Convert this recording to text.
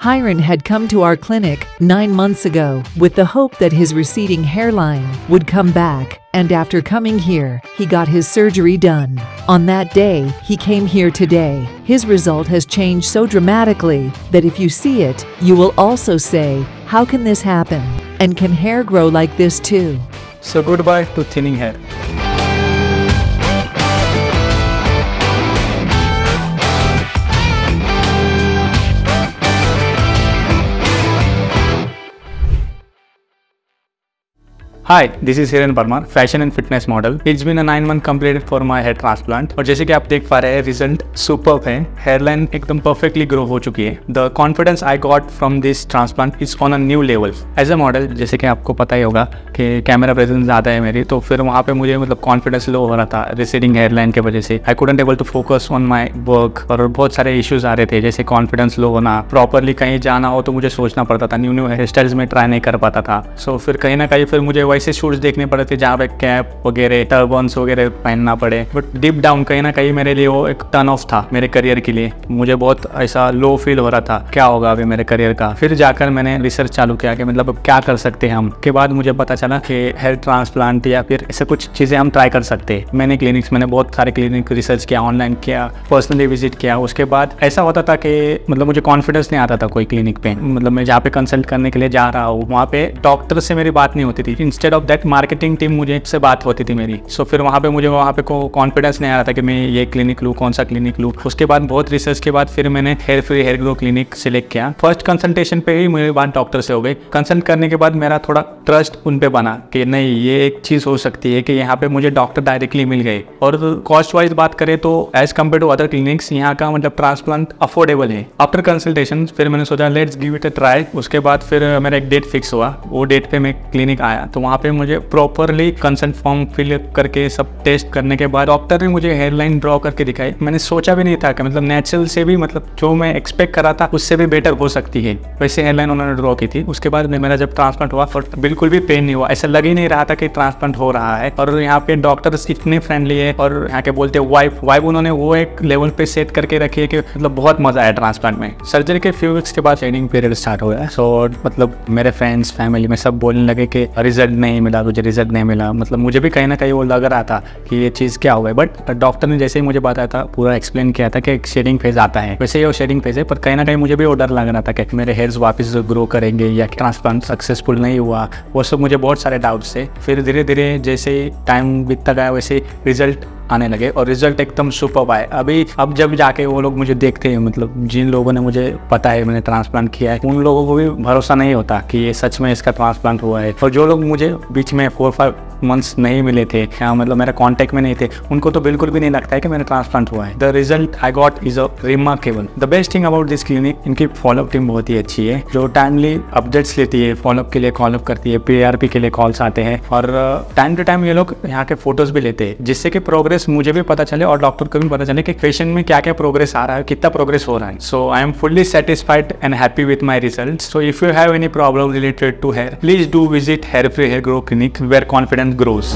Hiren had come to our clinic 9 months ago with the hope that his receding hairline would come back, and after coming here, he got his surgery done. On that day, he came here today. His result has changed so dramatically that if you see it, you will also say, "How can this happen? And can hair grow like this too?" So goodbye to thinning hair. Hi, this is Hiren Parmar, fashion and fitness model. It's been a 9 month completed for my hair transplant. और जैसे कि आप देख पा रहे हैं, result superb है. Hairline एकदम परफेक्टली ग्रो हो चुकी है. The confidence I got from this transplant is on a new level. As a model, जैसे कि आपको पता ही होगा कि कैमरा प्रेजेंस ज़्यादा है मेरी, तो फिर वहाँ पे मुझे मतलब कॉन्फिडेंस लो हो रहा था रिसीडिंग हेयरलाइन की वजह से. I couldn't able to focus on my work और बहुत सारे इश्यूज आ रहे थे, जैसे कॉन्फिडेंस लो होना, प्रॉपरली कहीं जाना हो तो मुझे सोचना पड़ता था, न्यू हेयर स्टाइल्स में ट्राई नहीं कर पाता था. सो फिर कहीं ना कहीं फिर मुझे वैसे शूट्स देखने पड़े थे जहाँ पे कैप वगैरह, टर्बन्स वगैरह पहनना पड़े. बट डीप डाउन कहीं ना कहीं मेरे लिए वो एक टर्न ऑफ था मेरे करियर के लिए. मुझे बहुत ऐसा लो फील हो रहा था, क्या होगा अभी मेरे करियर का. फिर जाकर मैंने रिसर्च चालू किया कि मतलब अब क्या कर सकते हैं हम. के बाद मुझे पता चला कि हेयर ट्रांसप्लांट या फिर ऐसे कुछ चीज़ें हम ट्राई कर सकते हैं. मैंने बहुत सारे क्लिनिक रिसर्च किया, ऑनलाइन किया, पर्सनली विजिट किया. उसके बाद ऐसा होता था कि मतलब मुझे कॉन्फिडेंस नहीं आता था कोई क्लिनिक पे. मतलब मैं जहाँ पे कंसल्ट करने के लिए जा रहा हूँ वहाँ पे डॉक्टर से मेरी बात नहीं होती थी. Instead of that marketing team मुझे से बात होती थी मेरी. सो फिर वहाँ पे मुझे कॉन्फिडेंस नहीं आ रहा था कि मैं ये क्लिनिक लूँ, कौन सा क्लिनिक लूँ. उसके बाद बहुत रिसर्च के बाद फिर मैंने hair free hair grow clinic select किया. फर्स्ट कंसल्टेशन पे ही मेरी बात डॉक्टर से हो गई. कंसल्ट करने के बाद मेरा थोड़ा ट्रस्ट उन पे बना कि नहीं, ये एक चीज़ हो सकती है कि यहाँ पे मुझे डॉक्टर डायरेक्टली मिल गए. और कॉस्ट वाइज बात करें तो as compare to other clinics यहाँ का मतलब ट्रांसप्लांट अफोर्डेबल है. आफ्टर कंसल्टेशन फिर मैंने सोचा let's give it a try. उसके बाद फिर मेरा एक डेट फिक्स हुआ. वो डेट पे मैं क्लिनिक आया तो वहाँ पे मुझे प्रॉपरली कंसल्ट फॉर्म फिल करके सब टेस्ट करने के बाद डॉक्टर ने मुझे हेयरलाइन ड्रॉ करके दिखाई. मैंने सोचा भी नहीं था कि मतलब नेचुरल से भी मतलब जो मैं एक्सपेक्ट कर रहा था उससे भी बेटर हो सकती है, वैसे हेयरलाइन उन्होंने ड्रॉ की थी. उसके बाद मेरा जब ट्रांसप्लांट हुआ बिल्कुल भी पेन नहीं हुआ. ऐसा लग ही नहीं रहा था कि ट्रांसप्लांट हो रहा है. और यहाँ पे डॉक्टर्स इतने फ्रेंडली है और यहाँ के बोलते वाइब उन्होंने वो एक लेवल पे सेट करके रखी है कि मतलब बहुत मजा आया ट्रांसप्लांट में. सर्जरी के फ्यू वीक्स के बाद शेडिंग पीरियड स्टार्ट हो गया. सो मतलब मेरे फ्रेंड्स फैमिली में सब बोलने लगे कि रिजल्ट नहीं मिला, तुझे रिजल्ट नहीं मिला. मतलब मुझे भी कहीं ना कहीं वो लग रहा था कि ये चीज़ क्या होगा. बट डॉक्टर ने जैसे ही मुझे बताया था, पूरा एक्सप्लेन किया था कि एक शेडिंग फेज आता है, वैसे ही वो शेडिंग फेज है. पर कहीं ना कहीं मुझे भी वो डर लग रहा था कि मेरे हेयर्स वापस ग्रो करेंगे या ट्रांसप्लांट सक्सेसफुल नहीं हुआ. वो सब मुझे बहुत सारे डाउट्स थे. फिर धीरे धीरे जैसे टाइम बीतता गया वैसे रिजल्ट आने लगे और रिजल्ट एकदम सुपर्ब आए. अब जब जाके वो लोग मुझे देखते हैं, मतलब जिन लोगों ने मुझे पता है मैंने ट्रांसप्लांट किया है, उन लोगों को भी भरोसा नहीं होता कि ये सच में इसका ट्रांसप्लांट हुआ है. और जो लोग मुझे बीच में 4-5 मंथ्स नहीं मिले थे या मतलब मेरा कांटेक्ट में नहीं थे, उनको तो बिल्कुल भी नहीं लगता है कि मैंने ट्रांसप्लांट हुआ है. The result I got is a remarkable. The best thing about this clinic, इनकी फॉलोअप टीम बहुत ही अच्छी है जो टाइमली अपडेट्स लेती है, फॉलोअप के लिए कॉलअप करती है, PRP के लिए कॉल्स आते हैं और टाइम टू टाइम ये लोग यहाँ के फोटोज भी लेते हैं, जिससे कि प्रोग्रेस मुझे भी पता चले और डॉक्टर को भी पता चले कि पेशेंट में क्या क्या प्रोग्रेस आ रहा है, कितना प्रोग्रेस हो रहा है. So I am fully satisfied and happy with my result. So if you have any problem related to hair, please do visit hair free hair grow clinic where confidence grows.